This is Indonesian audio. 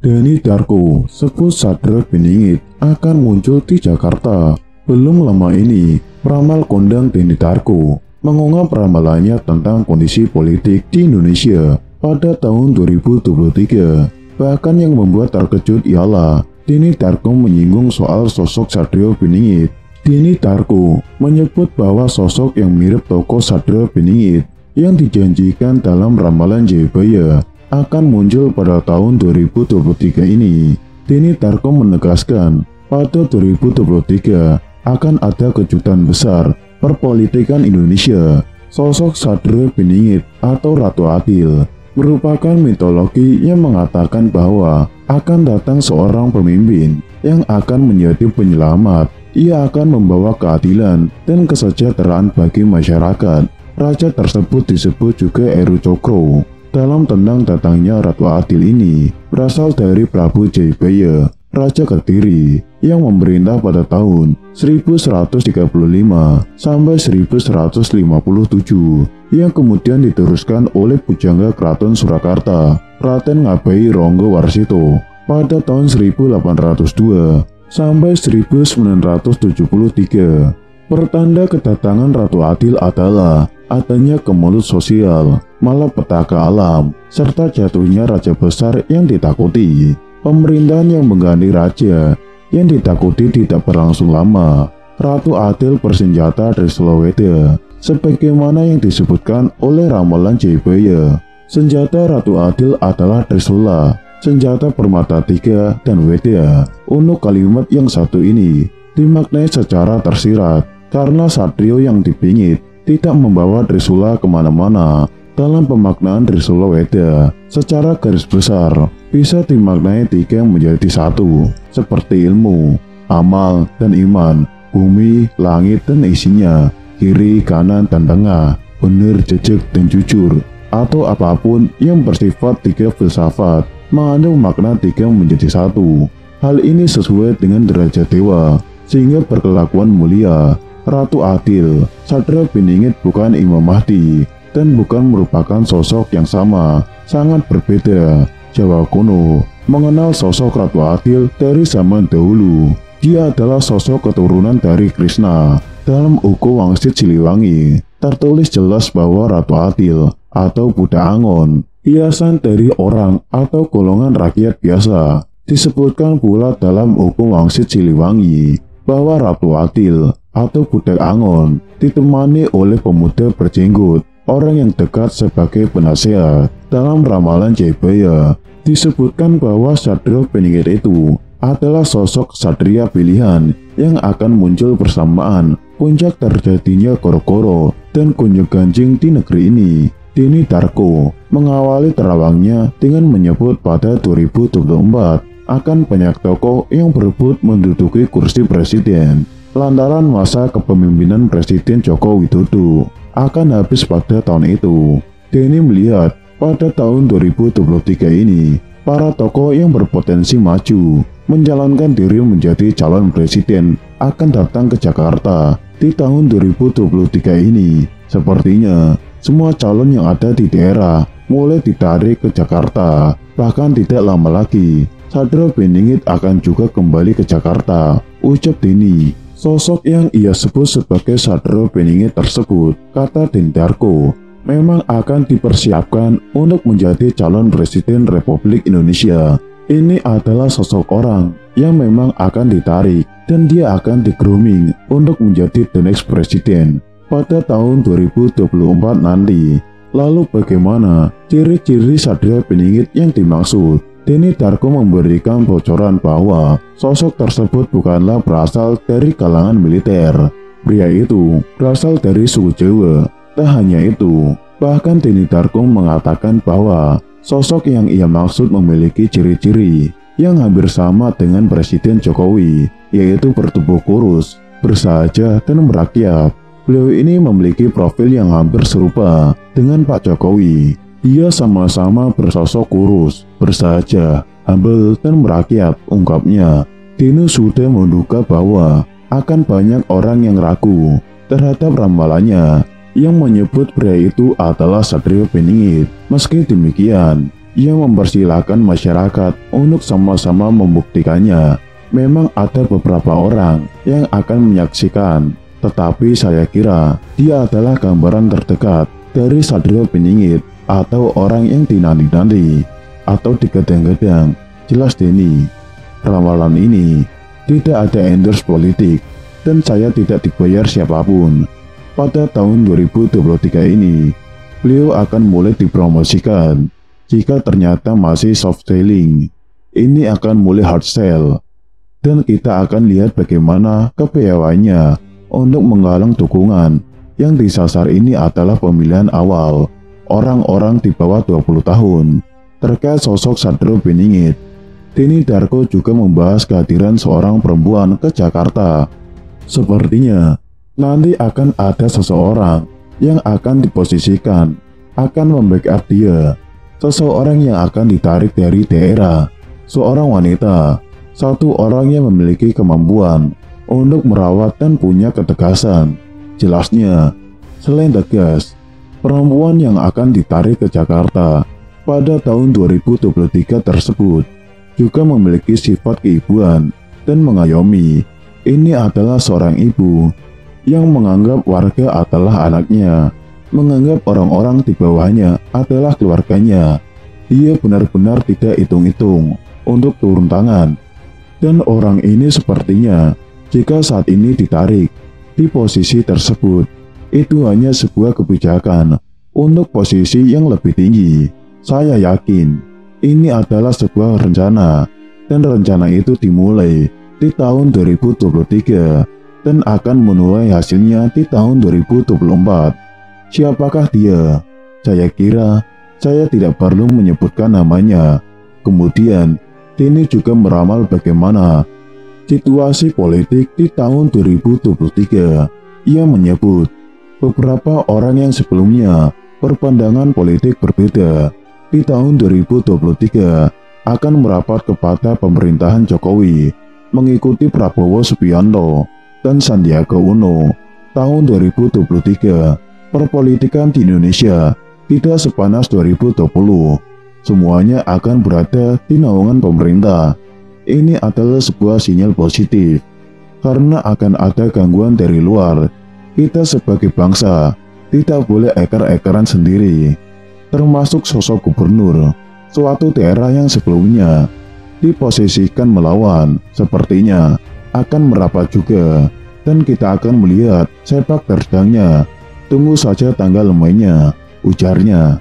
Denny Darko sebut Satrio Beningit akan muncul di Jakarta. Belum lama ini, peramal kondang Denny Darko mengungkap ramalannya tentang kondisi politik di Indonesia pada tahun 2023. Bahkan yang membuat terkejut ialah Denny Darko menyinggung soal sosok Satrio Beningit. Denny Darko menyebut bahwa sosok yang mirip tokoh Satrio Beningit yang dijanjikan dalam ramalan Jayabaya akan muncul pada tahun 2023 ini. Denny Darko menegaskan pada 2023 akan ada kejutan besar perpolitikan Indonesia. Sosok Satrio Beningit atau Ratu Adil merupakan mitologi yang mengatakan bahwa akan datang seorang pemimpin yang akan menjadi penyelamat. Ia akan membawa keadilan dan kesejahteraan bagi masyarakat. Raja tersebut disebut juga Eru Cokro. Dalam tentang datangnya Ratu Adil ini berasal dari Prabu Jayabaya, Raja Kediri yang memerintah pada tahun 1135 sampai 1157 yang kemudian diteruskan oleh pujangga Keraton Surakarta, Raden Ngabai Ronggo Warsito pada tahun 1802 sampai 1973. Pertanda kedatangan Ratu Adil adalah adanya kemelut sosial, malapetaka alam, serta jatuhnya raja besar yang ditakuti. Pemerintahan yang mengganti raja yang ditakuti tidak berlangsung lama. Ratu Adil bersenjata Trisula-Weda, sebagaimana yang disebutkan oleh ramalan Jayabaya. Senjata Ratu Adil adalah Trisula, senjata permata tiga, dan Weda. Untuk kalimat yang satu ini dimaknai secara tersirat karena Satrio yang dipingit tidak membawa Trisula kemana-mana. Dalam pemaknaan Trisula-Weda secara garis besar bisa dimaknai tiga menjadi satu, seperti ilmu, amal, dan iman, bumi, langit, dan isinya, kiri, kanan, dan tengah, benar, jejak, dan jujur, atau apapun yang bersifat tiga filsafat mengandung makna tiga menjadi satu. Hal ini sesuai dengan derajat dewa sehingga berkelakuan mulia. Ratu Adil, Satrio Beningit bukan Imam Mahdi dan bukan merupakan sosok yang sama, sangat berbeda. Jawa kuno mengenal sosok Ratu Adil dari zaman dahulu. Dia adalah sosok keturunan dari Krishna. Dalam Uku Wangsit Siliwangi tertulis jelas bahwa Ratu Adil atau Buddha Angon hiasan dari orang atau golongan rakyat biasa. Disebutkan pula dalam Uku Wangsit Siliwangi bahwa Ratu Adil atau Buddha Angon ditemani oleh pemuda berjenggot, orang yang dekat sebagai penasehat. Dalam ramalan Jayabaya disebutkan bahwa Satrio Beningit itu adalah sosok ksatria pilihan yang akan muncul bersamaan puncak terjadinya Koro-Koro dan gonjang-ganjing di negeri ini. Denny Darko mengawali terawangnya dengan menyebut pada 2024 akan banyak tokoh yang berebut menduduki kursi presiden lantaran masa kepemimpinan Presiden Joko Widodo akan habis pada tahun itu. Denny melihat pada tahun 2023 ini para tokoh yang berpotensi maju menjalankan diri menjadi calon presiden akan datang ke Jakarta di tahun 2023 ini. Sepertinya semua calon yang ada di daerah mulai ditarik ke Jakarta. Bahkan tidak lama lagi Satrio Beningit akan juga kembali ke Jakarta, ucap Denny. Sosok yang ia sebut sebagai Satrio Beningit tersebut, kata Denny Darko, memang akan dipersiapkan untuk menjadi calon presiden Republik Indonesia. Ini adalah sosok orang yang memang akan ditarik dan dia akan di-grooming untuk menjadi the next presiden pada tahun 2024 nanti. Lalu bagaimana ciri-ciri Satrio Beningit yang dimaksud? Denny Darko memberikan bocoran bahwa sosok tersebut bukanlah berasal dari kalangan militer. Pria itu berasal dari suku Jawa. Tak hanya itu, bahkan Denny Darko mengatakan bahwa sosok yang ia maksud memiliki ciri-ciri yang hampir sama dengan Presiden Jokowi, yaitu bertubuh kurus, bersahaja, dan merakyat. Beliau ini memiliki profil yang hampir serupa dengan Pak Jokowi. Dia sama-sama bersosok kurus, bersahaja, humble, dan merakyat, ungkapnya. Denny sudah menduga bahwa akan banyak orang yang ragu terhadap ramalannya yang menyebut pria itu adalah Satrio Beningit. Meski demikian, yang mempersilahkan masyarakat untuk sama-sama membuktikannya. Memang ada beberapa orang yang akan menyaksikan, tetapi saya kira dia adalah gambaran terdekat dari Satrio Piningit atau orang yang dinanti-nanti atau digadang-gadang. Jelas Denny, ramalan ini tidak ada endorse politik dan saya tidak dibayar siapapun. Pada tahun 2023 ini, beliau akan mulai dipromosikan. Jika ternyata masih soft selling, ini akan mulai hard sell. Dan kita akan lihat bagaimana kepiawaiannya untuk menggalang dukungan. Yang disasar ini adalah pemilihan awal orang-orang di bawah 20 tahun. Terkait sosok Satrio Piningit, Denny Darko juga membahas kehadiran seorang perempuan ke Jakarta. Sepertinya nanti akan ada seseorang yang akan diposisikan, akan membackup dia. Seseorang yang akan ditarik dari daerah, seorang wanita, satu orang yang memiliki kemampuan untuk merawat dan punya ketegasan. Jelasnya, selain tegas, perempuan yang akan ditarik ke Jakarta pada tahun 2023 tersebut juga memiliki sifat keibuan dan mengayomi. Ini adalah seorang ibu yang menganggap warga adalah anaknya, menganggap orang-orang di bawahnya adalah keluarganya. Dia benar-benar tidak hitung-hitung untuk turun tangan. Dan orang ini sepertinya jika saat ini ditarik di posisi tersebut, itu hanya sebuah kebijakan untuk posisi yang lebih tinggi. Saya yakin ini adalah sebuah rencana, dan rencana itu dimulai di tahun 2023 dan akan menuai hasilnya di tahun 2024. Siapakah dia? Saya kira saya tidak perlu menyebutkan namanya. Kemudian Denny juga meramal bagaimana situasi politik di tahun 2023. Ia menyebut beberapa orang yang sebelumnya berpandangan politik berbeda di tahun 2023 akan merapat kepada pemerintahan Jokowi, mengikuti Prabowo Subianto dan Sandiaga Uno. Tahun 2023 perpolitikan di Indonesia tidak sepanas 2020. Semuanya akan berada di naungan pemerintah. Ini adalah sebuah sinyal positif, karena akan ada gangguan dari luar. Kita sebagai bangsa tidak boleh eker-ekeran sendiri, termasuk sosok gubernur suatu daerah yang sebelumnya diposisikan melawan, sepertinya akan merapat juga, dan kita akan melihat sepak terjangnya. Tunggu saja tanggal mainnya, ujarnya.